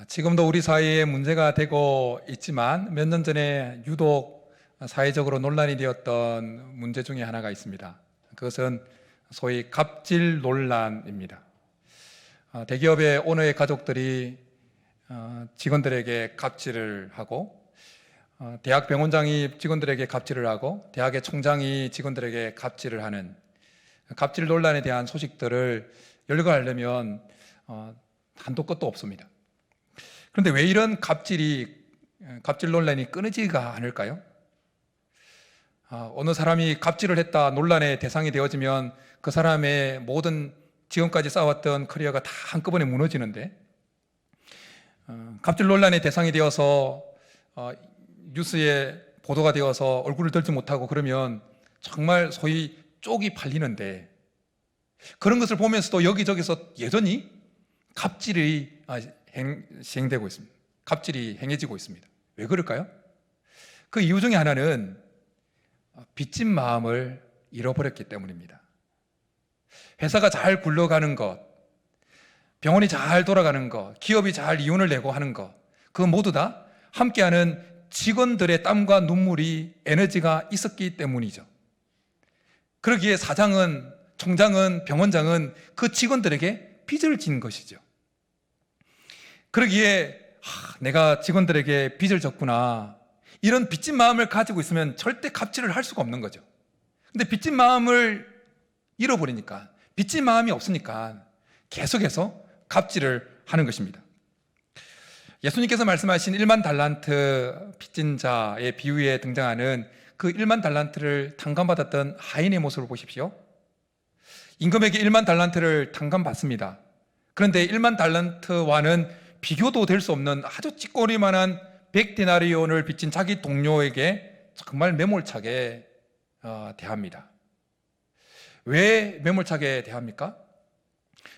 지금도 우리 사회에 문제가 되고 있지만 몇 년 전에 유독 사회적으로 논란이 되었던 문제 중에 하나가 있습니다. 그것은 소위 갑질 논란입니다. 대기업의 오너의 가족들이 직원들에게 갑질을 하고, 대학 병원장이 직원들에게 갑질을 하고, 대학의 총장이 직원들에게 갑질을 하는 갑질 논란에 대한 소식들을 열거하려면 한도 끝도 없습니다. 그런데 왜 이런 갑질 논란이 끊이지가 않을까요? 어느 사람이 갑질을 했다 논란의 대상이 되어지면 그 사람의 모든 지금까지 쌓아왔던 커리어가 다 한꺼번에 무너지는데, 갑질 논란의 대상이 되어서 뉴스에 보도가 되어서 얼굴을 들지 못하고 그러면 정말 소위 쪽이 팔리는데, 그런 것을 보면서도 여기저기서 여전히 갑질이 시행되고 있습니다. 갑질이 행해지고 있습니다. 왜 그럴까요? 그 이유 중에 하나는 빚진 마음을 잃어버렸기 때문입니다. 회사가 잘 굴러가는 것, 병원이 잘 돌아가는 것, 기업이 잘 이윤을 내고 하는 것, 그거 모두 다 함께하는 직원들의 땀과 눈물이, 에너지가 있었기 때문이죠. 그러기에 사장은, 총장은, 병원장은 그 직원들에게 빚을 진 것이죠. 그러기에 내가 직원들에게 빚을 졌구나, 이런 빚진 마음을 가지고 있으면 절대 갑질을 할 수가 없는 거죠. 근데 빚진 마음을 잃어버리니까, 빚진 마음이 없으니까 계속해서 갑질을 하는 것입니다. 예수님께서 말씀하신 1만 달란트 빚진 자의 비유에 등장하는 그 1만 달란트를 탕감받았던 하인의 모습을 보십시오. 임금에게 1만 달란트를 탕감받습니다. 그런데 1만 달란트와는 비교도 될 수 없는 아주 찌꺼리만한 100데나리온을 빚진 자기 동료에게 정말 매몰차게 대합니다. 왜 매몰차게 대합니까?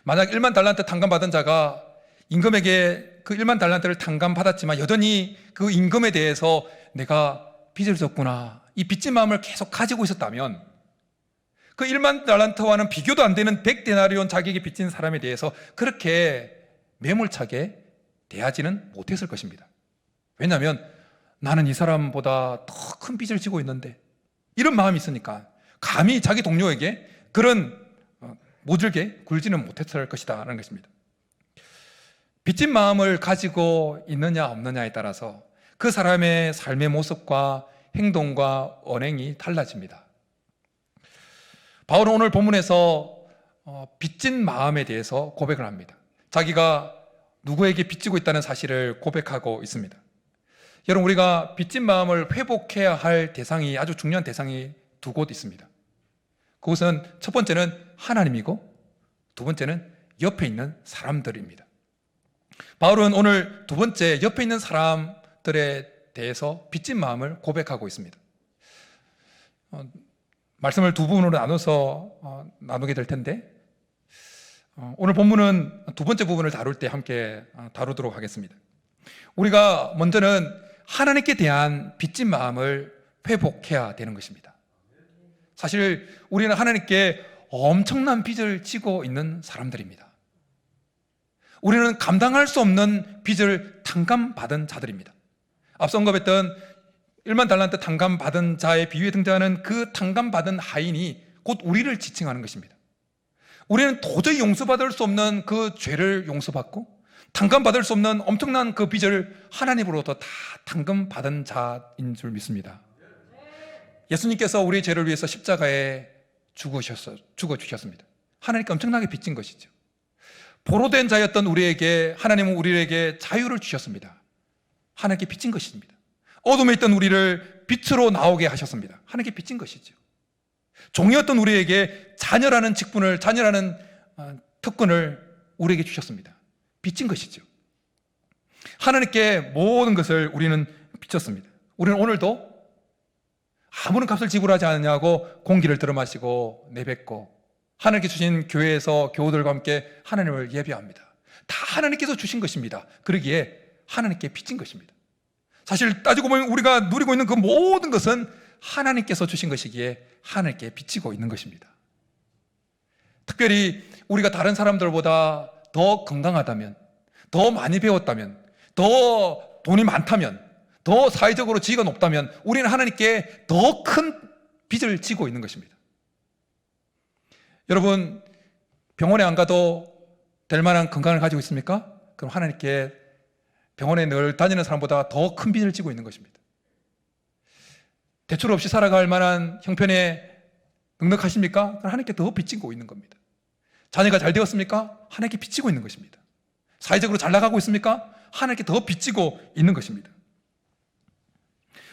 만약 1만 달란트 탕감받은 자가 임금에게 그 1만 달란트를 탕감받았지만 여전히 그 임금에 대해서 내가 빚을 졌구나, 이 빚진 마음을 계속 가지고 있었다면 그 1만 달란트와는 비교도 안 되는 100데나리온 자기에게 빚진 사람에 대해서 그렇게 매몰차게 대하지는 못했을 것입니다. 왜냐하면 나는 이 사람보다 더 큰 빚을 지고 있는데, 이런 마음이 있으니까 감히 자기 동료에게 그런 모질게 굴지는 못했을 것이다 라는 것입니다. 빚진 마음을 가지고 있느냐 없느냐에 따라서 그 사람의 삶의 모습과 행동과 언행이 달라집니다. 바울은 오늘 본문에서 빚진 마음에 대해서 고백을 합니다. 자기가 누구에게 빚지고 있다는 사실을 고백하고 있습니다. 여러분, 우리가 빚진 마음을 회복해야 할 대상이, 아주 중요한 대상이 두 곳 있습니다. 그것은 첫 번째는 하나님이고 두 번째는 옆에 있는 사람들입니다. 바울은 오늘 두 번째 옆에 있는 사람들에 대해서 빚진 마음을 고백하고 있습니다. 말씀을 두 부분으로 나눠서 나누게 될 텐데, 오늘 본문은 두 번째 부분을 다룰 때 함께 다루도록 하겠습니다. 우리가 먼저는 하나님께 대한 빚진 마음을 회복해야 되는 것입니다. 사실 우리는 하나님께 엄청난 빚을 지고 있는 사람들입니다. 우리는 감당할 수 없는 빚을 탕감받은 자들입니다. 앞서 언급했던 1만 달란트 탕감받은 자의 비유에 등장하는 그 탕감받은 하인이 곧 우리를 지칭하는 것입니다. 우리는 도저히 용서받을 수 없는 그 죄를 용서받고 탕감받을 수 없는 엄청난 그 빚을 하나님으로부터 다 탕감받은 자인 줄 믿습니다. 예수님께서 우리의 죄를 위해서 십자가에 죽어주셨습니다. 하나님께 엄청나게 빚진 것이죠. 보로된 자였던 우리에게 하나님은 우리에게 자유를 주셨습니다. 하나님께 빚진 것입니다. 어둠에 있던 우리를 빛으로 나오게 하셨습니다. 하나님께 빚진 것이죠. 종이었던 우리에게 자녀라는 직분을, 자녀라는 특권을 우리에게 주셨습니다. 빚진 것이죠. 하나님께 모든 것을 우리는 빚졌습니다. 우리는 오늘도 아무런 값을 지불하지 않냐고 공기를 들어마시고 내뱉고 하나님께 주신 교회에서 교우들과 함께 하나님을 예배합니다. 다 하나님께서 주신 것입니다. 그러기에 하나님께 빚진 것입니다. 사실 따지고 보면 우리가 누리고 있는 그 모든 것은 하나님께서 주신 것이기에 하나님께 빚지고 있는 것입니다. 특별히 우리가 다른 사람들보다 더 건강하다면, 더 많이 배웠다면, 더 돈이 많다면, 더 사회적으로 지위가 높다면 우리는 하나님께 더 큰 빚을 지고 있는 것입니다. 여러분, 병원에 안 가도 될 만한 건강을 가지고 있습니까? 그럼 하나님께 병원에 늘 다니는 사람보다 더 큰 빚을 지고 있는 것입니다. 대출 없이 살아갈 만한 형편에 넉넉하십니까? 그럼 하나님께 더 빚지고 있는 겁니다. 자녀가 잘 되었습니까? 하나님께 빚지고 있는 것입니다. 사회적으로 잘 나가고 있습니까? 하나님께 더 빚지고 있는 것입니다.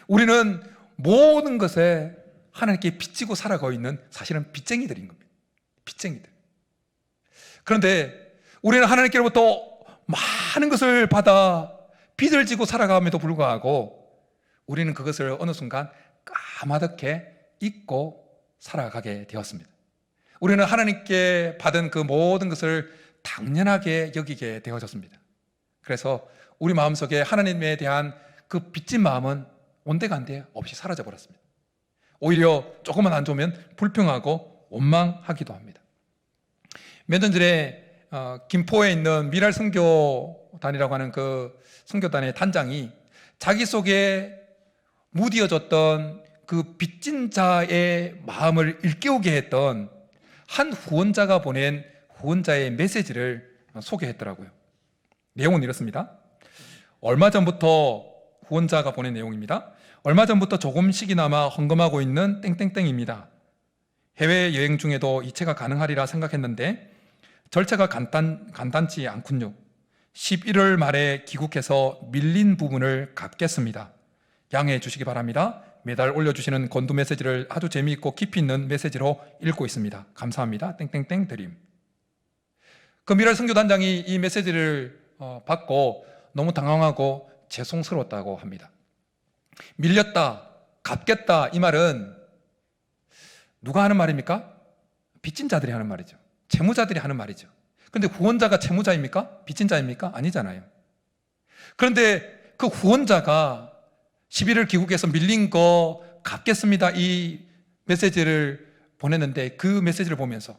우리는 모든 것에 하나님께 빚지고 살아가고 있는 사실은 빚쟁이들인 겁니다. 빚쟁이들. 그런데 우리는 하나님께로부터 많은 것을 받아 빚을 지고 살아감에도 불구하고 우리는 그것을 어느 순간 까마득해 잊고 살아가게 되었습니다. 우리는 하나님께 받은 그 모든 것을 당연하게 여기게 되어졌습니다. 그래서 우리 마음속에 하나님에 대한 그 빚진 마음은 온데간데 없이 사라져 버렸습니다. 오히려 조금만 안 좋으면 불평하고 원망하기도 합니다. 몇 년 전에 김포에 있는 미랄 선교단이라고 하는 그 선교단의 단장이 자기 속에 무디어졌던 그 빚진 자의 마음을 일깨우게 했던 한 후원자가 보낸 후원자의 메시지를 소개했더라고요. 내용은 이렇습니다. 얼마 전부터 후원자가 보낸 내용입니다. 얼마 전부터 조금씩이나마 헌금하고 있는 땡땡땡입니다. 해외여행 중에도 이체가 가능하리라 생각했는데 절차가 간단치 않군요. 11월 말에 귀국해서 밀린 부분을 갚겠습니다. 양해해 주시기 바랍니다. 매달 올려주시는 건두 메시지를 아주 재미있고 깊이 있는 메시지로 읽고 있습니다. 감사합니다. 땡땡땡 드림. 그 미랄 선교단장이 이 메시지를 받고 너무 당황하고 죄송스러웠다고 합니다. 밀렸다, 갚겠다 이 말은 누가 하는 말입니까? 빚진 자들이 하는 말이죠. 채무자들이 하는 말이죠. 그런데 후원자가 채무자입니까? 빚진 자입니까? 아니잖아요. 그런데 그 후원자가 11월 귀국해서 밀린 거 갚겠습니다 이 메시지를 보냈는데 그 메시지를 보면서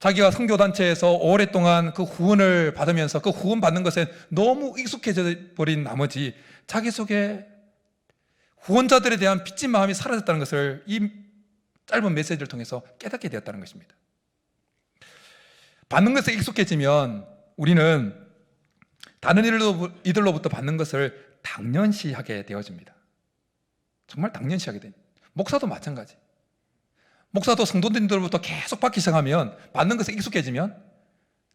자기가 선교단체에서 오랫동안 그 후원을 받으면서 그 후원 받는 것에 너무 익숙해져 버린 나머지 자기 속에 후원자들에 대한 빚진 마음이 사라졌다는 것을 이 짧은 메시지를 통해서 깨닫게 되었다는 것입니다. 받는 것에 익숙해지면 우리는 다른 이들로부터 받는 것을 당연시하게 되어집니다. 정말 당연시하게 됩니다. 목사도 마찬가지. 목사도 성도님들로부터 계속 받기 시작하면 받는 것에 익숙해지면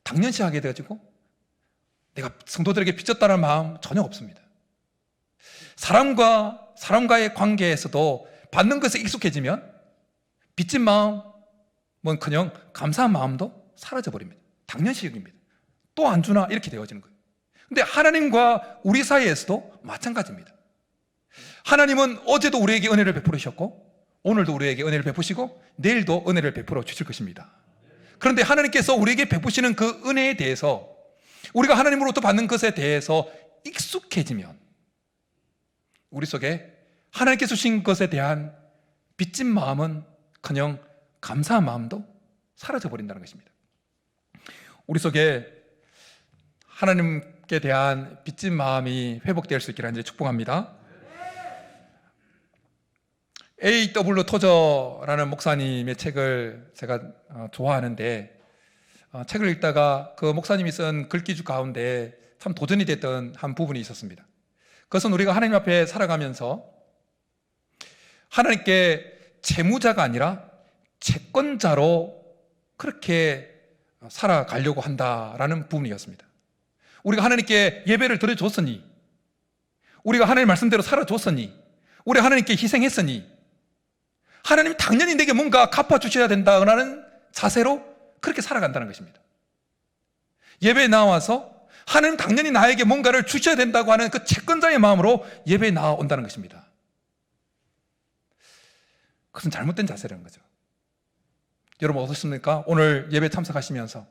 당연시하게 되어지고 내가 성도들에게 빚졌다는 마음 전혀 없습니다. 사람과의 관계에서도 받는 것에 익숙해지면 빚진 마음은커녕 감사한 마음도 사라져버립니다. 당연시 여깁니다. 또 안 주나 이렇게 되어지는 거예요. 근데 하나님과 우리 사이에서도 마찬가지입니다. 하나님은 어제도 우리에게 은혜를 베풀으셨고 오늘도 우리에게 은혜를 베푸시고 내일도 은혜를 베풀어 주실 것입니다. 그런데 하나님께서 우리에게 베푸시는 그 은혜에 대해서 우리가 하나님으로부터 받는 것에 대해서 익숙해지면 우리 속에 하나님께서 주신 것에 대한 빚진 마음은커녕 감사한 마음도 사라져버린다는 것입니다. 우리 속에 하나님께 대한 빚진 마음이 회복될 수 있기를 축복합니다. A.W. 토저라는 목사님의 책을 제가 좋아하는데 책을 읽다가 그 목사님이 쓴 글귀 가운데 참 도전이 됐던 한 부분이 있었습니다. 그것은 우리가 하나님 앞에 살아가면서 하나님께 채무자가 아니라 채권자로 그렇게 살아가려고 한다라는 부분이었습니다. 우리가 하나님께 예배를 드려줬으니 우리가 하나님 말씀대로 살아줬으니 우리 하나님께 희생했으니 하나님 당연히 내게 뭔가 갚아주셔야 된다는 자세로 그렇게 살아간다는 것입니다. 예배에 나와서 하나님 당연히 나에게 뭔가를 주셔야 된다고 하는 그 채권자의 마음으로 예배에 나온다는 것입니다. 그것은 잘못된 자세라는 거죠. 여러분 어떻습니까? 오늘 예배 참석하시면서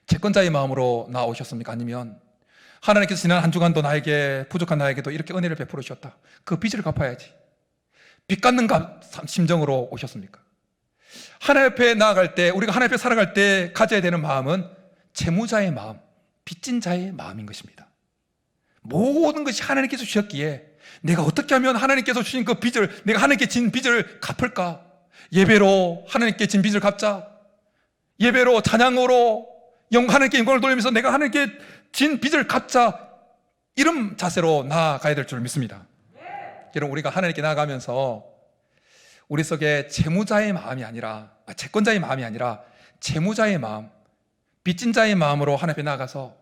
채권자의 마음으로 나오셨습니까? 아니면 하나님께서 지난 한 주간도 나에게 부족한 나에게도 이렇게 은혜를 베풀어 주셨다. 그 빚을 갚아야지. 빚 갚는 심정으로 오셨습니까? 하나님 앞에 나아갈 때 우리가 하나님 앞에 살아갈 때 가져야 되는 마음은 채무자의 마음, 빚진 자의 마음인 것입니다. 모든 것이 하나님께서 주셨기에 내가 어떻게 하면 하나님께서 주신 그 빚을, 내가 하나님께 진 빚을 갚을까? 예배로 하나님께 진 빚을 갚자. 예배로, 찬양으로 하나님께 영광을 돌리면서 내가 하나님께 진 빚을 갚자. 이런 자세로 나아가야 될 줄 믿습니다. 여러분, 우리가 하나님께 나아가면서 우리 속에 채무자의 마음이 아니라, 채권자의 마음이 아니라 채무자의 마음, 빚진 자의 마음으로 하나님 앞에 나아가서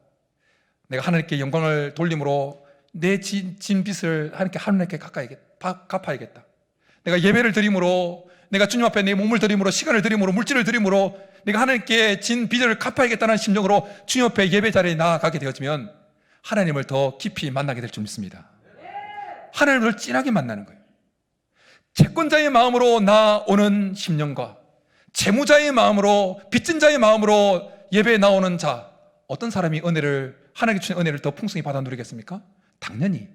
내가 하나님께 영광을 돌림으로 내 진 빚을 하나님께 갚아야겠다. 내가 예배를 드림으로, 내가 주님 앞에 내 몸을 드림으로, 시간을 드림으로, 물질을 드림으로 내가 하나님께 진 빚을 갚아야겠다는 심정으로 주님 앞에 예배 자리에 나아가게 되어지면 하나님을 더 깊이 만나게 될 줄 믿습니다. 하나님을 진하게 만나는 거예요. 채권자의 마음으로 나오는 심령과 채무자의 마음으로, 빚진 자의 마음으로 예배에 나오는 자, 어떤 사람이 하나님께 주신 은혜를 더 풍성히 받아 누리겠습니까? 당연히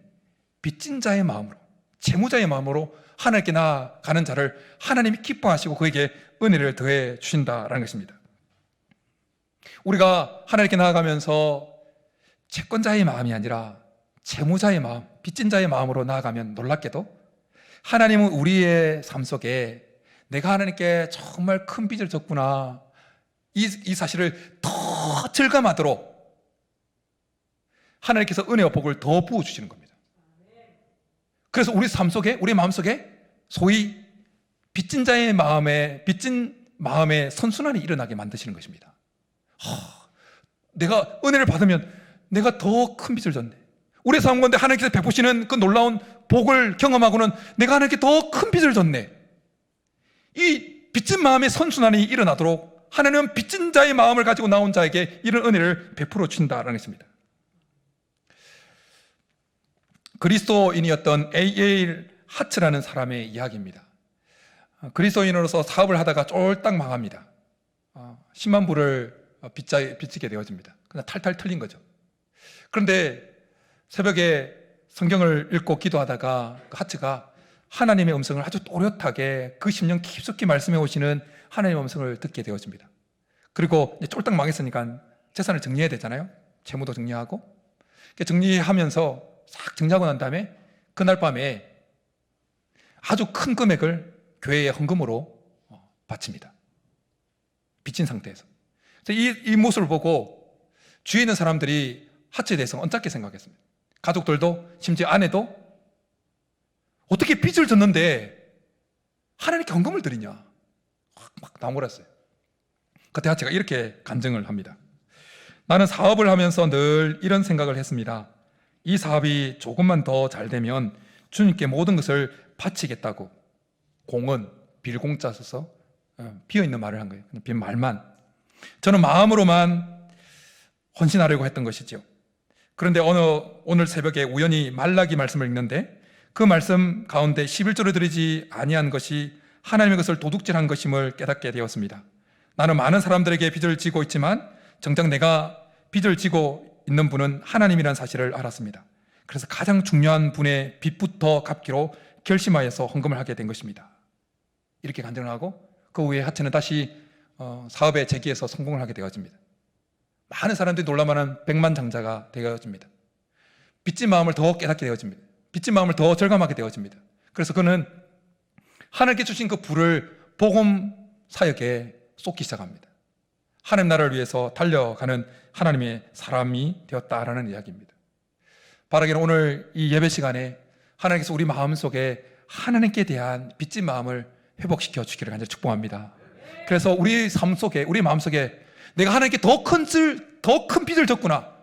빚진 자의 마음으로, 채무자의 마음으로 하나님께 나아가는 자를 하나님이 기뻐하시고 그에게 은혜를 더해 주신다라는 것입니다. 우리가 하나님께 나아가면서 채권자의 마음이 아니라 채무자의 마음, 빚진 자의 마음으로 나아가면 놀랍게도 하나님은 우리의 삶 속에 내가 하나님께 정말 큰 빚을 졌구나, 이 사실을 더 절감하도록 하나님께서 은혜와 복을 더 부어주시는 겁니다. 그래서 우리 삶 속에, 우리 마음 속에 소위 빚진 자의 빚진 마음에 선순환이 일어나게 만드시는 것입니다. 내가 은혜를 받으면 내가 더 큰 빚을 졌네. 우리의 삶 가운데 하나님께서 베푸시는 그 놀라운 복을 경험하고는 내가 하나님께 더 큰 빚을 졌네. 이 빚진 마음의 선순환이 일어나도록 하나님은 빚진 자의 마음을 가지고 나온 자에게 이런 은혜를 베풀어 주신다라는 것입니다. 그리스도인이었던 A.A. 하츠라는 사람의 이야기입니다. 그리스도인으로서 사업을 하다가 쫄딱 망합니다. 10만 불을 빚지게 되어집니다. 그냥 탈탈 털린 거죠. 그런데 새벽에 성경을 읽고 기도하다가 그 하츠가 하나님의 음성을 아주 또렷하게 그 심령 깊숙이 말씀해 오시는 하나님의 음성을 듣게 되어집니다. 그리고 쫄딱 망했으니까 재산을 정리해야 되잖아요. 재무도 정리하고. 정리하면서 싹 정리하고 난 다음에 그날 밤에 아주 큰 금액을 교회에 헌금으로 바칩니다. 빚진 상태에서. 이 모습을 보고 주위에 있는 사람들이 하츠에 대해서 언짢게 생각했습니다. 가족들도, 심지어 아내도 어떻게 빚을 졌는데 하나님께 헌금을 드리냐, 막 나무랐어요. 그때 하츠가 이렇게 간증을 합니다. 나는 사업을 하면서 늘 이런 생각을 했습니다. 이 사업이 조금만 더 잘 되면 주님께 모든 것을 바치겠다고. 공은 빌공짜 써서 비어있는 말을 한 거예요. 빈 말만. 저는 마음으로만 헌신하려고 했던 것이죠. 그런데 오늘 새벽에 우연히 말라기 말씀을 읽는데 그 말씀 가운데 11조를 드리지 아니한 것이 하나님의 것을 도둑질한 것임을 깨닫게 되었습니다. 나는 많은 사람들에게 빚을 지고 있지만 정작 내가 빚을 지고 있는 분은 하나님이라는 사실을 알았습니다. 그래서 가장 중요한 분의 빚부터 갚기로 결심하여서 헌금을 하게 된 것입니다. 이렇게 간증을 하고 그 후에 하츠는 다시 사업에 재기해서 성공을 하게 되어집니다. 많은 사람들이 놀라만한 백만장자가 되어집니다. 빚진 마음을 더 깨닫게 되어집니다. 빚진 마음을 더 절감하게 되어집니다. 그래서 그는 하나님께 주신 그 불을 복음 사역에 쏟기 시작합니다. 하나님 나라를 위해서 달려가는 하나님의 사람이 되었다라는 이야기입니다. 바라기는 오늘 이 예배 시간에 하나님께서 우리 마음속에 하나님께 대한 빚진 마음을 회복시켜 주기를 간절히 축복합니다. 그래서 우리 삶 속에, 우리 마음 속에 내가 하나님께 더 큰 빚을 졌구나,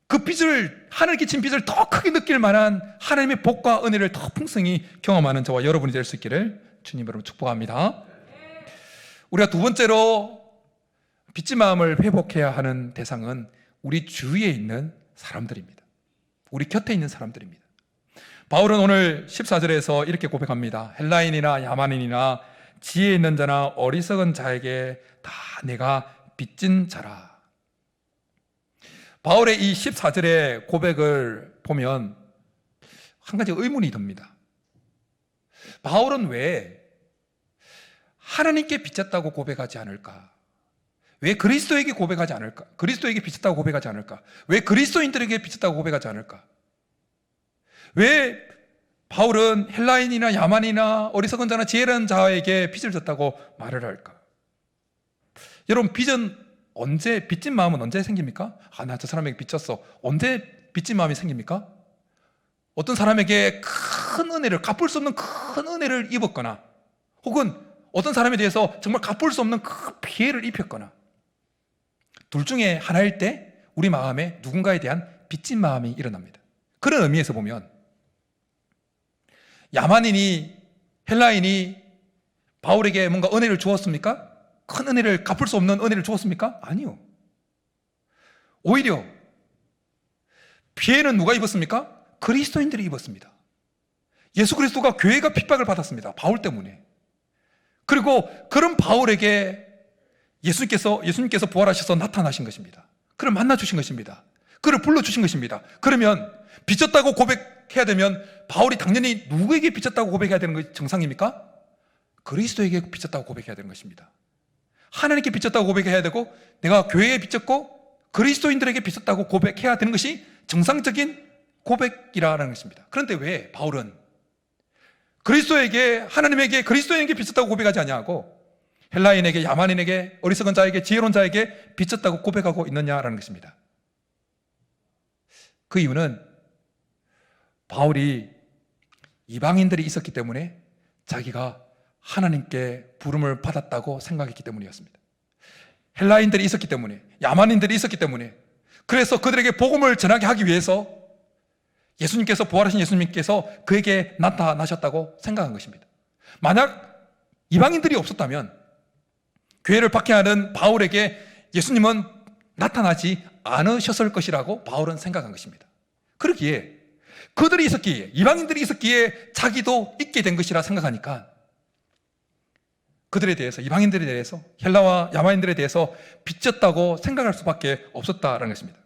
그 빚을, 하나님께 진 빚을 더 크게 느낄 만한 하나님의 복과 은혜를 더 풍성히 경험하는 저와 여러분이 될 수 있기를 주님 여러분 축복합니다. 우리가 두 번째로 빚진 마음을 회복해야 하는 대상은 우리 주위에 있는 사람들입니다. 우리 곁에 있는 사람들입니다. 바울은 오늘 14절에서 이렇게 고백합니다. 헬라인이나 야만인이나 지혜 있는 자나 어리석은 자에게 다 내가 빚진 자라. 바울의 이 14절의 고백을 보면 한 가지 의문이 듭니다. 바울은 왜 하나님께 빚졌다고 고백하지 않을까? 왜 그리스도에게 고백하지 않을까? 그리스도에게 비쳤다고 고백하지 않을까? 왜 그리스도인들에게 비쳤다고 고백하지 않을까? 왜 바울은 헬라인이나 야만이나 어리석은 자나 지혜로운 자에게 빚을 졌다고 말을 할까? 여러분, 빚진 마음은 언제 생깁니까? 나 저 사람에게 빚졌어. 언제 빚진 마음이 생깁니까? 어떤 사람에게 큰 은혜를, 갚을 수 없는 큰 은혜를 입었거나, 혹은 어떤 사람에 대해서 정말 갚을 수 없는 큰 피해를 입혔거나, 둘 중에 하나일 때 우리 마음에 누군가에 대한 빚진 마음이 일어납니다. 그런 의미에서 보면 야만인이, 헬라인이 바울에게 뭔가 은혜를 주었습니까? 큰 은혜를, 갚을 수 없는 은혜를 주었습니까? 아니요. 오히려 피해는 누가 입었습니까? 그리스도인들이 입었습니다. 예수 그리스도가, 교회가 핍박을 받았습니다. 바울 때문에. 그리고 그런 바울에게 예수님께서 부활하셔서 나타나신 것입니다. 그를 만나주신 것입니다. 그를 불러주신 것입니다. 그러면 빚졌다고 고백해야 되면 바울이 당연히 누구에게 빚졌다고 고백해야 되는 것이 정상입니까? 그리스도에게 빚졌다고 고백해야 되는 것입니다. 하나님께 빚졌다고 고백해야 되고, 내가 교회에 빚졌고 그리스도인들에게 빚졌다고 고백해야 되는 것이 정상적인 고백이라는 것입니다. 그런데 왜 바울은 그리스도에게, 하나님에게, 그리스도인에게 빚졌다고 고백하지 아니하고 헬라인에게, 야만인에게, 어리석은 자에게, 지혜로운 자에게 빚졌다고 고백하고 있느냐라는 것입니다. 그 이유는 바울이 이방인들이 있었기 때문에 자기가 하나님께 부름을 받았다고 생각했기 때문이었습니다. 헬라인들이 있었기 때문에, 야만인들이 있었기 때문에, 그래서 그들에게 복음을 전하게 하기 위해서 예수님께서, 부활하신 예수님께서 그에게 나타나셨다고 생각한 것입니다. 만약 이방인들이 없었다면 교회를 박해하는 바울에게 예수님은 나타나지 않으셨을 것이라고 바울은 생각한 것입니다. 그러기에, 그들이 있었기에, 이방인들이 있었기에 자기도 있게 된 것이라 생각하니까 그들에 대해서, 이방인들에 대해서, 헬라와 야만인들에 대해서 빚졌다고 생각할 수밖에 없었다는 것입니다.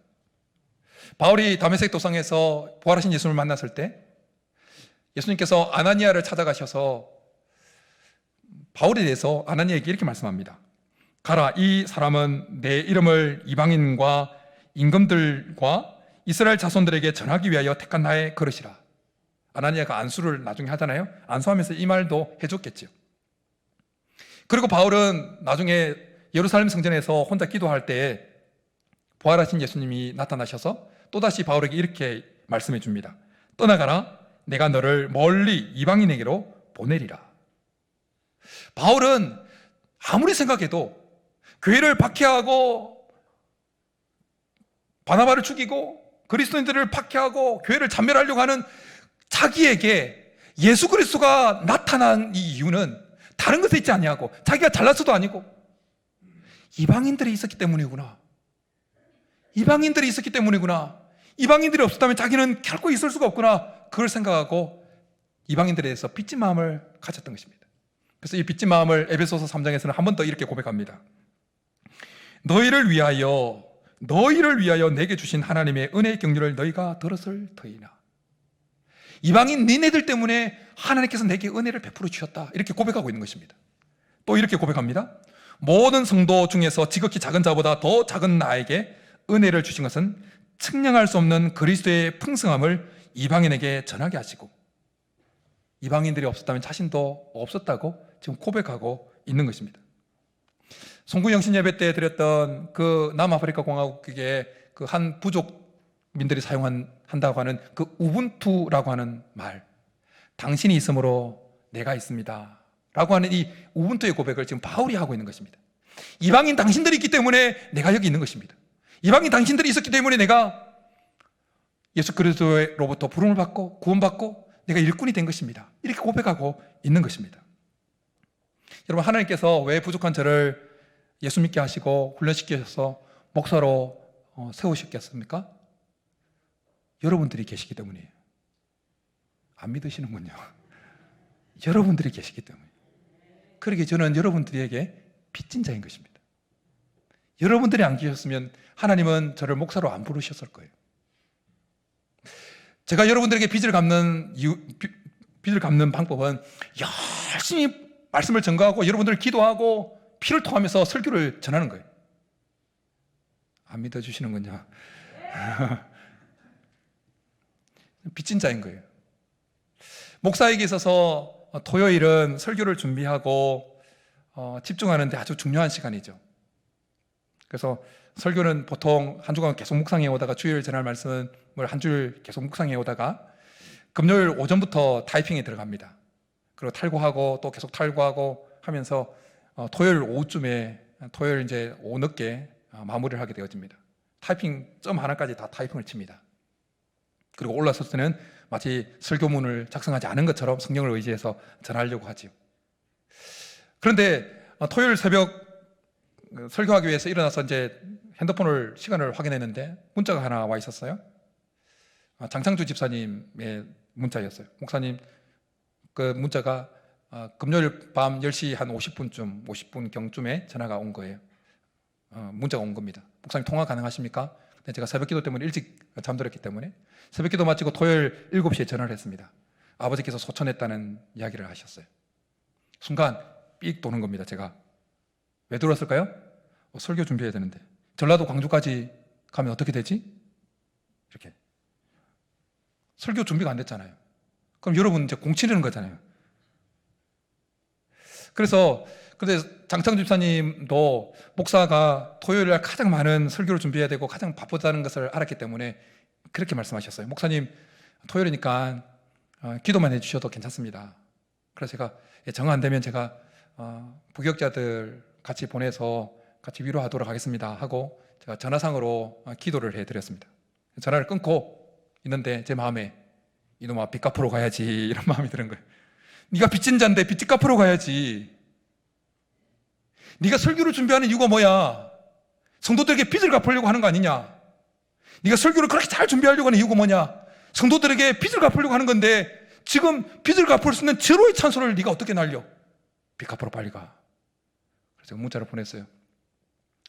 바울이 다메섹 도상에서 부활하신 예수님을 만났을 때 예수님께서 아나니아를 찾아가셔서 바울에 대해서 아나니아에게 이렇게 말씀합니다. 가라, 이 사람은 내 이름을 이방인과 임금들과 이스라엘 자손들에게 전하기 위하여 택한 나의 그릇이라. 아나니아가 안수를 나중에 하잖아요. 안수하면서 이 말도 해줬겠죠. 그리고 바울은 나중에 예루살렘 성전에서 혼자 기도할 때 부활하신 예수님이 나타나셔서 또다시 바울에게 이렇게 말씀해 줍니다. 떠나가라, 내가 너를 멀리 이방인에게로 보내리라. 바울은 아무리 생각해도 교회를 박해하고 바나바를 죽이고 그리스도인들을 박해하고 교회를 잔멸하려고 하는 자기에게 예수 그리스도가 나타난 이 이유는 다른 것에 있지 아니하고 자기가 잘났어도 아니고 이방인들이 있었기 때문이구나. 이방인들이 있었기 때문이구나. 이방인들이 없었다면 자기는 결코 있을 수가 없구나. 그걸 생각하고 이방인들에 대해서 빚진 마음을 가졌던 것입니다. 그래서 이 빚진 마음을 에베소서 3장에서는 한 번 더 이렇게 고백합니다. 너희를 위하여 내게 주신 하나님의 은혜의 경륜을 너희가 들었을 터이나. 이방인 니네들 때문에 하나님께서 내게 은혜를 베풀어 주셨다. 이렇게 고백하고 있는 것입니다. 또 이렇게 고백합니다. 모든 성도 중에서 지극히 작은 자보다 더 작은 나에게 은혜를 주신 것은 측량할 수 없는 그리스도의 풍성함을 이방인에게 전하게 하시고, 이방인들이 없었다면 자신도 없었다고 지금 고백하고 있는 것입니다. 송구영신 예배 때 드렸던 그 남아프리카 공화국의 그 한 부족민들이 한다고 하는 그 우분투라고 하는 말, 당신이 있으므로 내가 있습니다 라고 하는 이 우분투의 고백을 지금 바울이 하고 있는 것입니다. 이방인 당신들이 있기 때문에 내가 여기 있는 것입니다. 이방인 당신들이 있었기 때문에 내가 예수 그리스도로부터 부름을 받고 구원받고 내가 일꾼이 된 것입니다. 이렇게 고백하고 있는 것입니다. 여러분, 하나님께서 왜 부족한 저를 예수 믿게 하시고 훈련시키셔서 목사로 세우셨겠습니까? 여러분들이 계시기 때문이에요. 안 믿으시는군요. 여러분들이 계시기 때문에. 그러기에 저는 여러분들에게 빚진 자인 것입니다. 여러분들이 안 계셨으면 하나님은 저를 목사로 안 부르셨을 거예요. 제가 여러분들에게 빚을 갚는 방법은 열심히 말씀을 전가하고 여러분들 기도하고 피를 토하면서 설교를 전하는 거예요. 안 믿어주시는군요. 빚진 자인 거예요. 목사에게 있어서 토요일은 설교를 준비하고 집중하는데 아주 중요한 시간이죠. 그래서 설교는 보통 한 주간 계속 묵상해 오다가 주일 전할 말씀을 한 줄 계속 묵상해 오다가 금요일 오전부터 타이핑에 들어갑니다. 그리고 탈구하고 또 계속 탈구하고 하면서 토요일 오후쯤에 토요일 이제 오후 늦게 마무리를 하게 되어집니다. 타이핑 점 하나까지 다 타이핑을 칩니다. 그리고 올라섰을 때는 마치 설교문을 작성하지 않은 것처럼 성경을 의지해서 전하려고 하지요. 그런데 토요일 새벽 설교하기 위해서 일어나서 이제 핸드폰을 시간을 확인했는데 문자가 하나 와 있었어요. 장창주 집사님의 문자였어요. 목사님, 그 문자가 금요일 밤 10시 한 50분경쯤에 전화가 온 거예요. 문자가 온 겁니다. 목사님 통화 가능하십니까? 근데 제가 새벽 기도 때문에 일찍 잠들었기 때문에 새벽 기도 마치고 토요일 7시에 전화를 했습니다. 아버지께서 소천했다는 이야기를 하셨어요. 순간 삑 도는 겁니다. 제가 왜 들었을까요? 설교 준비해야 되는데 전라도 광주까지 가면 어떻게 되지? 이렇게 설교 준비가 안 됐잖아요. 그럼 여러분 이제 공 치르는 거잖아요. 그래서 근데 장창주 집사님도 목사가 토요일 날 가장 많은 설교를 준비해야 되고 가장 바쁘다는 것을 알았기 때문에 그렇게 말씀하셨어요. 목사님, 토요일이니까 기도만 해주셔도 괜찮습니다. 그래서 제가 정 안 되면 제가 부격자들 같이 보내서 같이 위로하도록 하겠습니다 하고 제가 전화상으로 기도를 해드렸습니다. 전화를 끊고 있는데 제 마음에 이놈아 빚 갚으러 가야지 이런 마음이 드는 거예요. 네가 빚진 자인데 빚 갚으러 가야지. 네가 설교를 준비하는 이유가 뭐야? 성도들에게 빚을 갚으려고 하는 거 아니냐? 네가 설교를 그렇게 잘 준비하려고 하는 이유가 뭐냐? 성도들에게 빚을 갚으려고 하는 건데 지금 빚을 갚을 수 있는 제로의 찬소를 네가 어떻게 날려? 빚 갚으러 빨리 가. 그래서 제가 문자를 보냈어요.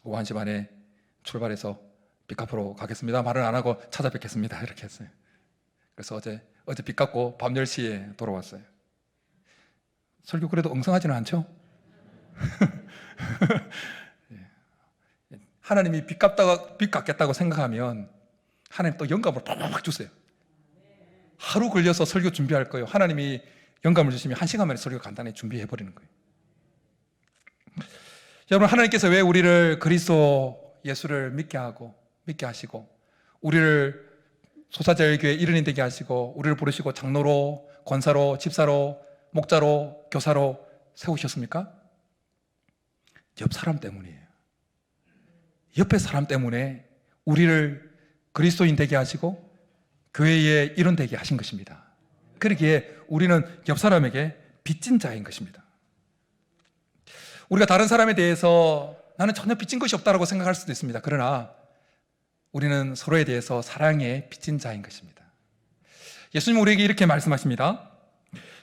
오후 1시 반에 출발해서 빚 갚으러 가겠습니다. 말은 안 하고 찾아뵙겠습니다. 이렇게 했어요. 그래서 어제 빚 갚고 밤 10시에 돌아왔어요. 설교 그래도 엉성하지는 않죠? 하나님이 빚 갚겠다고 생각하면 하나님 또 영감을 팍팍 주세요. 하루 걸려서 설교 준비할 거예요. 하나님이 영감을 주시면 1시간 만에 설교 간단히 준비해버리는 거예요. 여러분, 하나님께서 왜 우리를 그리스도 예수를 믿게 하시고 우리를 소사자의 교회 일원이 되게 하시고 우리를 부르시고 장로로, 권사로, 집사로, 목자로, 교사로 세우셨습니까? 옆 사람 때문이에요. 옆에 사람 때문에 우리를 그리스도인 되게 하시고 교회의 일원 되게 하신 것입니다. 그러기에 우리는 옆 사람에게 빚진 자인 것입니다. 우리가 다른 사람에 대해서 나는 전혀 빚진 것이 없다고 생각할 수도 있습니다. 그러나 우리는 서로에 대해서 사랑에 빚진 자인 것입니다. 예수님은 우리에게 이렇게 말씀하십니다.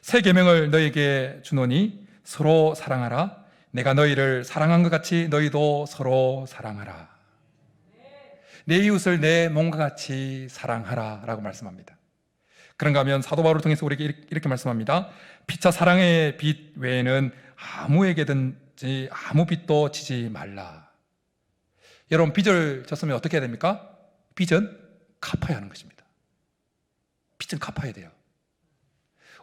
새 계명을 너에게 주노니 서로 사랑하라. 내가 너희를 사랑한 것 같이 너희도 서로 사랑하라. 내 이웃을 내 몸과 같이 사랑하라 라고 말씀합니다. 그런가 하면 사도 바울을 통해서 우리에게 이렇게 말씀합니다. 피차 사랑의 빚 외에는 아무에게든지 아무 빚도 지지 말라. 여러분, 빚을 졌으면 어떻게 해야 됩니까? 빚은 갚아야 하는 것입니다. 빚은 갚아야 돼요.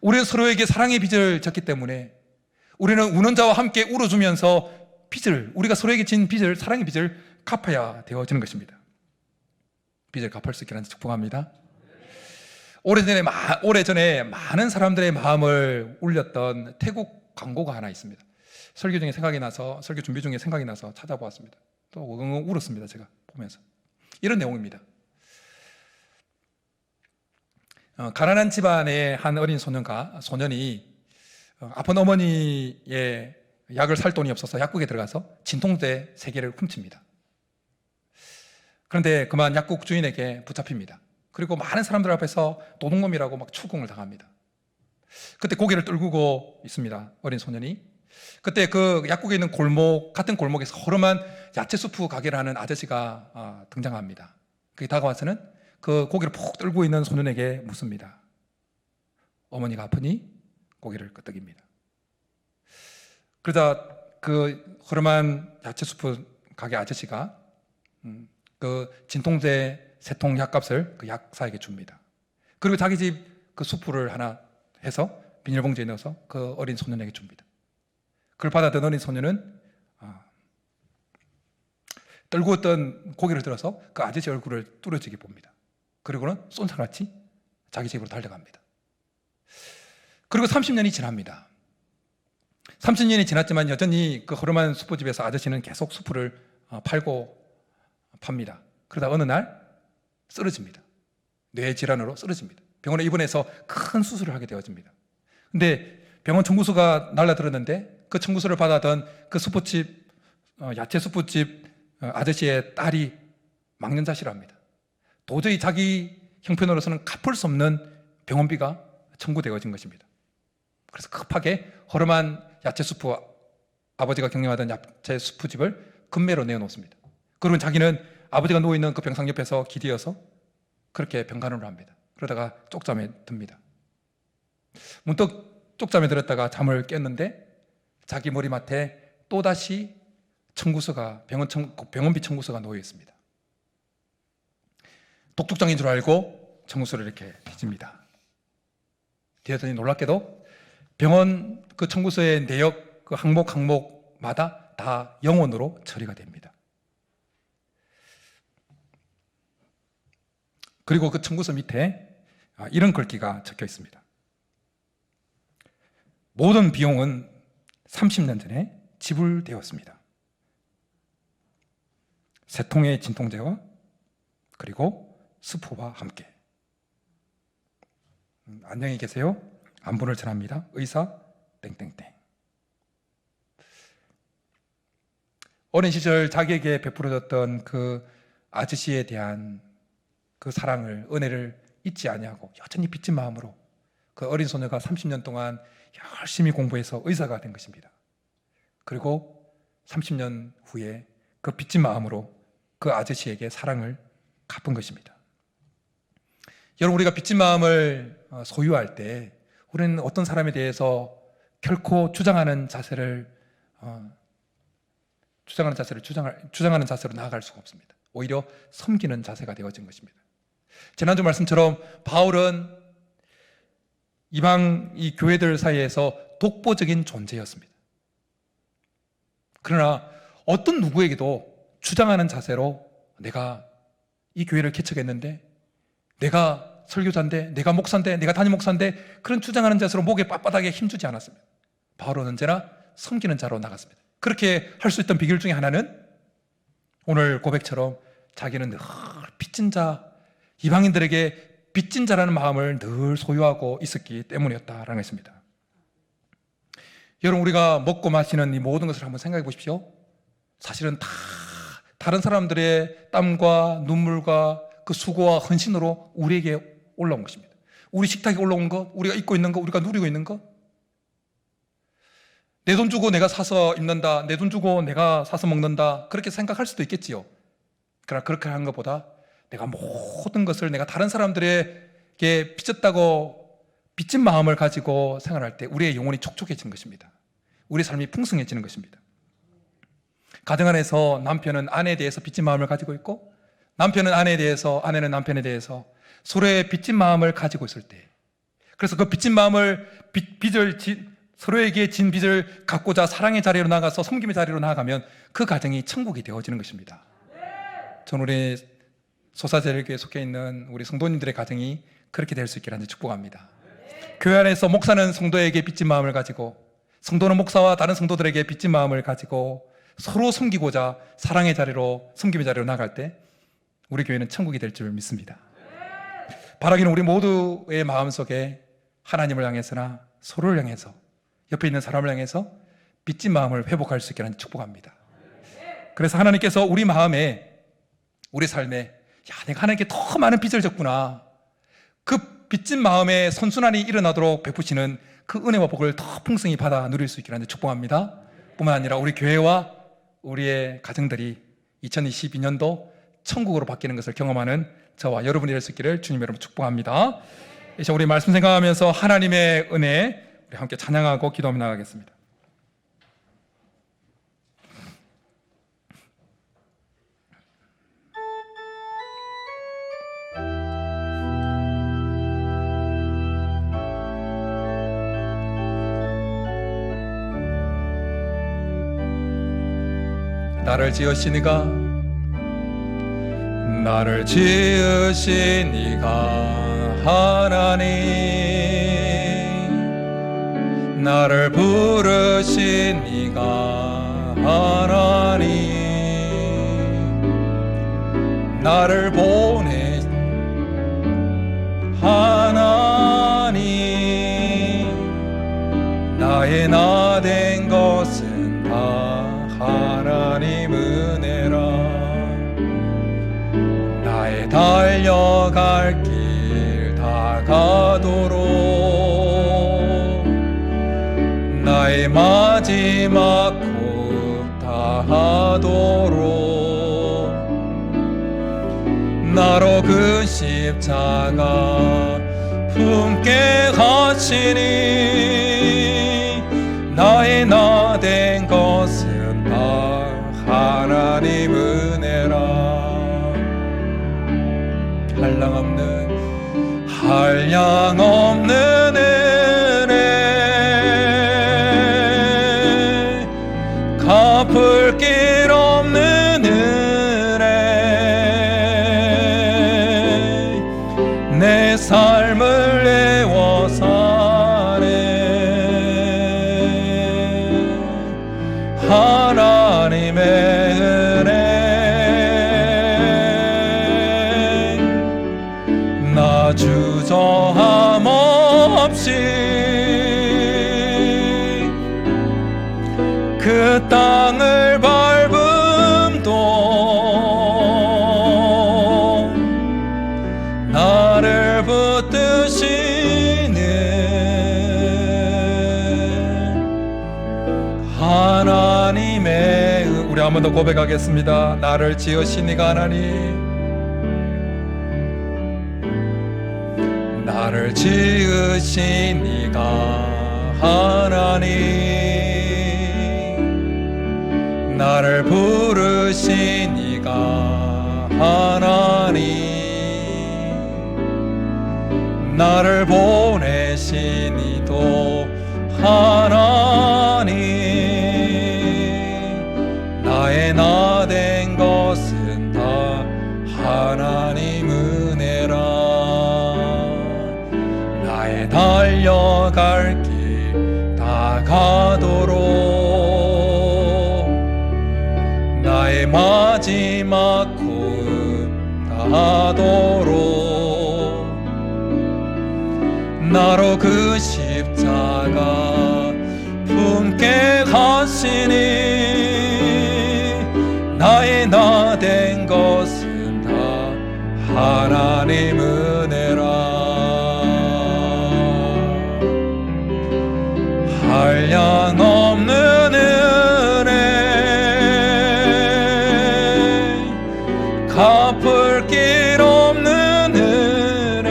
우리는 서로에게 사랑의 빚을 졌기 때문에 우리는 우는 자와 함께 울어주면서 우리가 서로에게 진 빚을, 사랑의 빚을 갚아야 되어지는 것입니다. 빚을 갚을 수 있게 하는 축복합니다. 오래전에 많은 사람들의 마음을 울렸던 태국 광고가 하나 있습니다. 설교 준비 중에 생각이 나서 찾아보았습니다. 또 엉엉 울었습니다. 제가 보면서. 이런 내용입니다. 가난한 집안의 한 어린 소년이 아픈 어머니의 약을 살 돈이 없어서 약국에 들어가서 진통제 3개를 훔칩니다. 그런데 그만 약국 주인에게 붙잡힙니다. 그리고 많은 사람들 앞에서 도둑놈이라고 막 추궁을 당합니다. 그때 고개를 떨구고 있습니다. 어린 소년이. 그때 그 약국에 있는 같은 골목에서 허름한 야채 수프 가게를 하는 아저씨가 등장합니다. 그게 다가와서는 그 고개를 푹 떨고 있는 소년에게 묻습니다. 어머니가 아프니? 고개를 끄덕입니다. 그러자 그 허름한 야채 수프 가게 아저씨가 그 진통제 3통 약값을 그 약사에게 줍니다. 그리고 자기 집 그 수프를 하나 해서 비닐봉지에 넣어서 그 어린 소년에게 줍니다. 그걸 받아든 어린 소년은 떨고 있던 고개를 들어서 그 아저씨 얼굴을 뚜렷하게 봅니다. 그리고는 쏜살같이 자기 집으로 달려갑니다. 그리고 30년이 지납니다. 30년이 지났지만 여전히 그 허름한 수프집에서 아저씨는 계속 수프를 팔고 팝니다. 그러다 어느 날 쓰러집니다. 뇌 질환으로 쓰러집니다. 병원에 입원해서 큰 수술을 하게 되어집니다. 근데 병원 청구서가 날라들었는데 그 청구서를 받아던 그 수프집, 야채 수프집 아저씨의 딸이 망연자실을 합니다. 도저히 자기 형편으로서는 갚을 수 없는 병원비가 청구되어진 것입니다. 그래서 급하게 허름한 야채 수프, 아버지가 경영하던 야채 수프집을 금매로 내어놓습니다. 그러면 자기는 아버지가 누워있는 그 병상 옆에서 기대어서 그렇게 병간호를 합니다. 그러다가 쪽잠에 듭니다. 문득 쪽잠에 들었다가 잠을 깼는데 자기 머리맡에 또다시 청구서가, 병원비 청구서가 놓여 있습니다. 독촉장인 줄 알고 청구서를 이렇게 뒤집니다. 뒤에더니 놀랍게도 병원 그 청구서의 내역 그 항목마다 다 영원으로 처리가 됩니다. 그리고 그 청구서 밑에 이런 글귀가 적혀 있습니다. 모든 비용은 30년 전에 지불되었습니다. 3통의 진통제와 그리고 수프와 함께. 안녕히 계세요. 안부를 전합니다. 의사 땡땡땡. 어린 시절 자기에게 베풀어졌던 그 아저씨에 대한 그 사랑을, 은혜를 잊지 아니하고 여전히 빚진 마음으로 그 어린 소녀가 30년 동안 열심히 공부해서 의사가 된 것입니다. 그리고 30년 후에 그 빚진 마음으로 그 아저씨에게 사랑을 갚은 것입니다. 여러분, 우리가 빚진 마음을 소유할 때 우리는 어떤 사람에 대해서 결코 주장하는 자세로 나아갈 수가 없습니다. 오히려 섬기는 자세가 되어진 것입니다. 지난주 말씀처럼 바울은 이방 이 교회들 사이에서 독보적인 존재였습니다. 그러나 어떤 누구에게도 주장하는 자세로 내가 이 교회를 개척했는데, 내가 설교자인데, 내가 목사인데, 내가 담임 목사인데, 그런 주장하는 자세로 목에 빳빳하게 힘주지 않았습니다. 바울은 언제나 섬기는 자로 나갔습니다. 그렇게 할 수 있던 비결 중에 하나는 오늘 고백처럼 자기는 늘 빚진 자, 이방인들에게 빚진 자라는 마음을 늘 소유하고 있었기 때문이었다라는 것입니다. 여러분, 우리가 먹고 마시는 이 모든 것을 한번 생각해 보십시오. 사실은 다 다른 사람들의 땀과 눈물과 그 수고와 헌신으로 우리에게 올라온 것입니다. 우리 식탁에 올라온 것, 우리가 입고 있는 것, 우리가 누리고 있는 것, 내 돈 주고 내가 사서 입는다, 내 돈 주고 내가 사서 먹는다, 그렇게 생각할 수도 있겠지요. 그러나 그렇게 하는 것보다 내가 모든 것을 내가 다른 사람들에게 빚졌다고 빚진 마음을 가지고 생활할 때 우리의 영혼이 촉촉해지는 것입니다. 우리의 삶이 풍성해지는 것입니다. 가정 안에서 남편은 아내에 대해서 빚진 마음을 가지고 있고, 남편은 아내에 대해서, 아내는 남편에 대해서 서로의 빚진 마음을 가지고 있을 때, 그래서 그 빚진 마음을 서로에게 진 빚을 갚고자 사랑의 자리로 나가서 섬김의 자리로 나아가면 그 가정이 천국이 되어지는 것입니다. 저는 우리 소사제일교회에 속해 있는 우리 성도님들의 가정이 그렇게 될 수 있기를 축복합니다. 교회 안에서 목사는 성도에게 빚진 마음을 가지고, 성도는 목사와 다른 성도들에게 빚진 마음을 가지고 서로 섬기고자 사랑의 자리로, 섬김의 자리로 나갈 때 우리 교회는 천국이 될 줄 믿습니다. 바라기는 우리 모두의 마음속에 하나님을 향해서나 서로를 향해서, 옆에 있는 사람을 향해서 빚진 마음을 회복할 수 있기를 축복합니다. 그래서 하나님께서 우리 마음에, 우리 삶에, 내가 하나님께 더 많은 빚을 졌구나, 그 빚진 마음에 선순환이 일어나도록 베푸시는 그 은혜와 복을 더 풍성히 받아 누릴 수 있기를 축복합니다. 뿐만 아니라 우리 교회와 우리의 가정들이 2022년도 천국으로 바뀌는 것을 경험하는 저와 여러분이 될 수 있기를 주님 여러분 축복합니다. 이제 우리 말씀 생각하면서 하나님의 은혜 우리 함께 찬양하고 기도하며 나가겠습니다. 나를 지으시니가 나를 지으신 이가 하나님, 나를 부르신 이가 하나님, 나를 보내 하나님, 나의 나 된 것은 다 하나님 은혜라. 나의 달려갈 길 다 가도록, 나의 마지막 호흡 다 하도록, 나로 그 십자가 품게 하시니, 나의 나 된 것은 다 하나님 은혜라. 한량없는 은혜, 갚을 길 없는 은혜, 내 삶을 애워 사네. 하나님의 은혜, 나 주저함 없이 그 땅을 밟음도 나를 붙드시는 하나님의 우리 한 번 더 고백하겠습니다. 나를 지으신 이가 하나님, 나를 지으신 이가 하나님, 나를 부르신 이가 하나님, 나를 보내신 이도 하나님, 나의 나 된 것은 다 하나님 은혜라. 나의 달려갈 길 다 가도록, 나의 마지막 호흡 다 하도록, 나로 그 십자가 품게 하시니, 나의 나 된 것은 다 하나님 은혜라. 한량없는 은혜, 갚을 길 없는 은혜,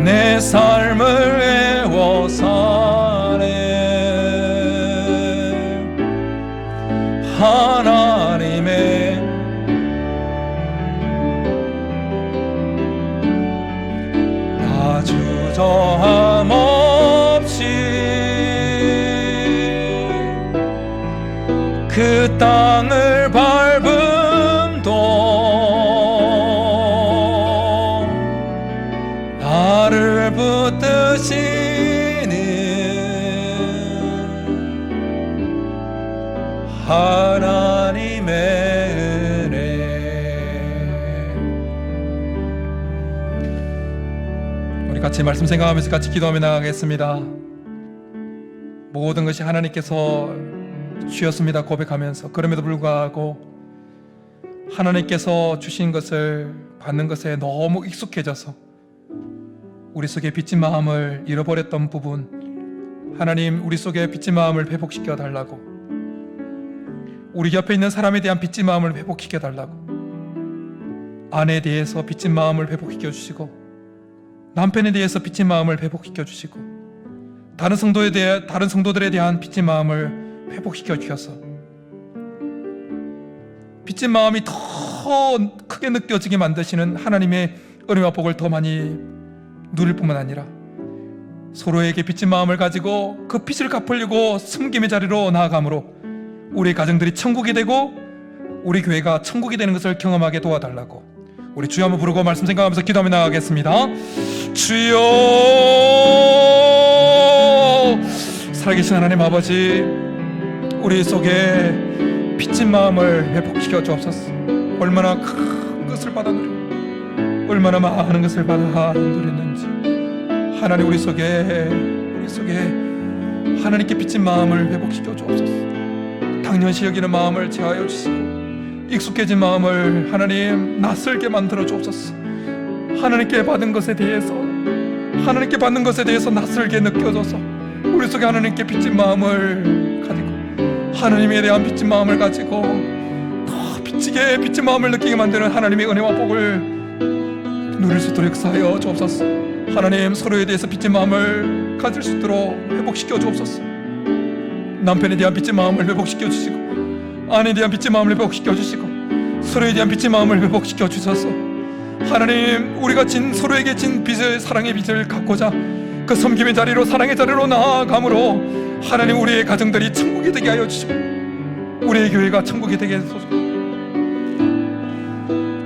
내 삶을 애워 사네. 하나님의 나 주저함 없이 그 땅을 밟음도 나를 붙드시는 하나님의 은혜. 우리 같이 말씀 생각하면서 같이 기도하며 나가겠습니다. 모든 것이 하나님께서 주였습니다 고백하면서, 그럼에도 불구하고 하나님께서 주신 것을 받는 것에 너무 익숙해져서 우리 속에 빚진 마음을 잃어버렸던 부분, 하나님 우리 속에 빚진 마음을 회복시켜 달라고, 우리 옆에 있는 사람에 대한 빚진 마음을 회복시켜 달라고, 아내에 대해서 빚진 마음을 회복시켜 주시고, 남편에 대해서 빚진 마음을 회복시켜 주시고, 다른 성도들에 대한 빚진 마음을 회복시켜 주셔서 빚진 마음이 더 크게 느껴지게 만드시는 하나님의 은혜와 복을 더 많이 누릴 뿐만 아니라 서로에게 빚진 마음을 가지고 그 빚을 갚으려고 섬김의 자리로 나아가므로 우리 가정들이 천국이 되고 우리 교회가 천국이 되는 것을 경험하게 도와달라고 우리 주여 한번 부르고 말씀 생각하면서 기도하며 나가겠습니다. 주여, 살아계신 하나님 아버지, 우리 속에 빚진 마음을 회복시켜 주옵소서. 얼마나 큰 것을 받아 누리고 얼마나 많은 것을 받아 누렸는지 하나님, 우리 속에 하나님께 빚진 마음을 회복시켜 주옵소서. 당연시 여기는 마음을 제하여 주시고 익숙해진 마음을 하나님 낯설게 만들어 주옵소서. 하나님께 받은 것에 대해서 낯설게 느껴져서 우리 속에 하나님께 빚진 마음을 가지고 하나님에 대한 빚진 마음을 가지고 더 빚지게 빚진 마음을 느끼게 만드는 하나님의 은혜와 복을 누릴 수 있도록 역사하여 주옵소서. 하나님, 서로에 대해서 빚진 마음을 가질 수 있도록 회복시켜 주옵소서. 남편에 대한 빚진 마음을 회복시켜 주시고 아내에 대한 빚진 마음을 회복시켜 주시고 서로에 대한 빚진 마음을 회복시켜 주셔서 하나님, 우리가 서로에게 진 빚을, 사랑의 빚을 갚고자 그 섬김의 자리로, 사랑의 자리로 나아감으로 하나님, 우리의 가정들이 천국이 되게 하여 주시고 우리의 교회가 천국이 되게 해주소서.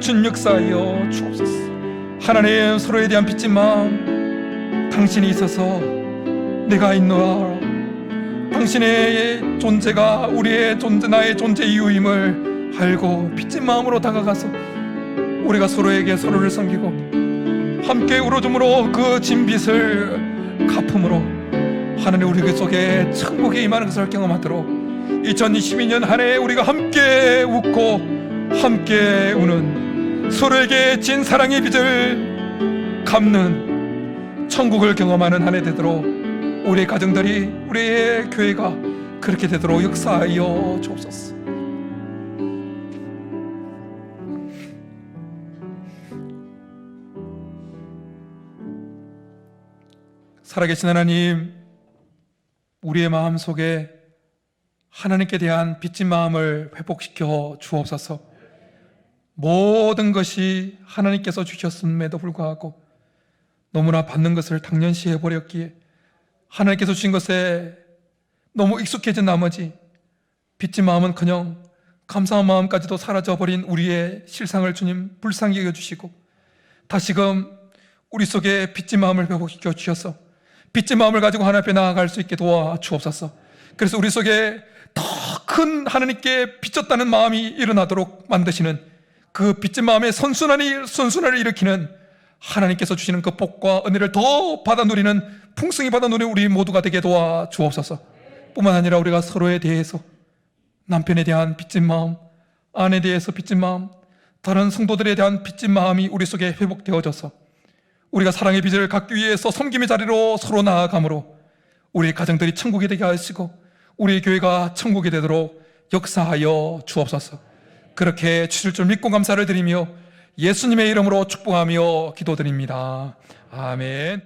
준 역사하여 주옵소서. 하나님, 서로에 대한 빚진 마음, 당신이 있어서 내가 있노라, 당신의 존재가 우리의 존재, 나의 존재 이유임을 알고 빚진 마음으로 다가가서 우리가 서로에게 서로를 섬기고 함께 울어줌으로 그 진 빚을 갚음으로 하나님, 우리 속에 천국이 임하는 것을 경험하도록 2022년 한 해 우리가 함께 웃고 함께 우는, 서로에게 진 사랑의 빚을 갚는 천국을 경험하는 한 해 되도록 우리의 가정들이, 우리의 교회가 그렇게 되도록 역사하여 주옵소서. 살아계신 하나님, 우리의 마음속에 하나님께 대한 빚진 마음을 회복시켜 주옵소서. 모든 것이 하나님께서 주셨음에도 불구하고 너무나 받는 것을 당연시 해버렸기에 하나님께서 주신 것에 너무 익숙해진 나머지 빚진 마음은커녕 감사한 마음까지도 사라져버린 우리의 실상을 주님 불쌍히 여겨주시고 다시금 우리 속에 빚진 마음을 회복시켜 주셔서 빚진 마음을 가지고 하나님 앞에 나아갈 수 있게 도와주옵소서. 그래서 우리 속에 더 큰 하나님께 빚졌다는 마음이 일어나도록 만드시는 그 빚진 마음의 선순환을 일으키는 하나님께서 주시는 그 복과 은혜를 더 받아 누리는, 풍성히 받아 누리는 우리 모두가 되게 도와주옵소서. 뿐만 아니라 우리가 서로에 대해서, 남편에 대한 빚진 마음, 아내에 대해서 빚진 마음, 다른 성도들에 대한 빚진 마음이 우리 속에 회복되어져서 우리가 사랑의 빚을 갚기 위해서 섬김의 자리로 서로 나아가므로 우리 가정들이 천국이 되게 하시고 우리 교회가 천국이 되도록 역사하여 주옵소서. 그렇게 주실 줄 믿고 감사를 드리며 예수님의 이름으로 축복하며 기도드립니다. 아멘.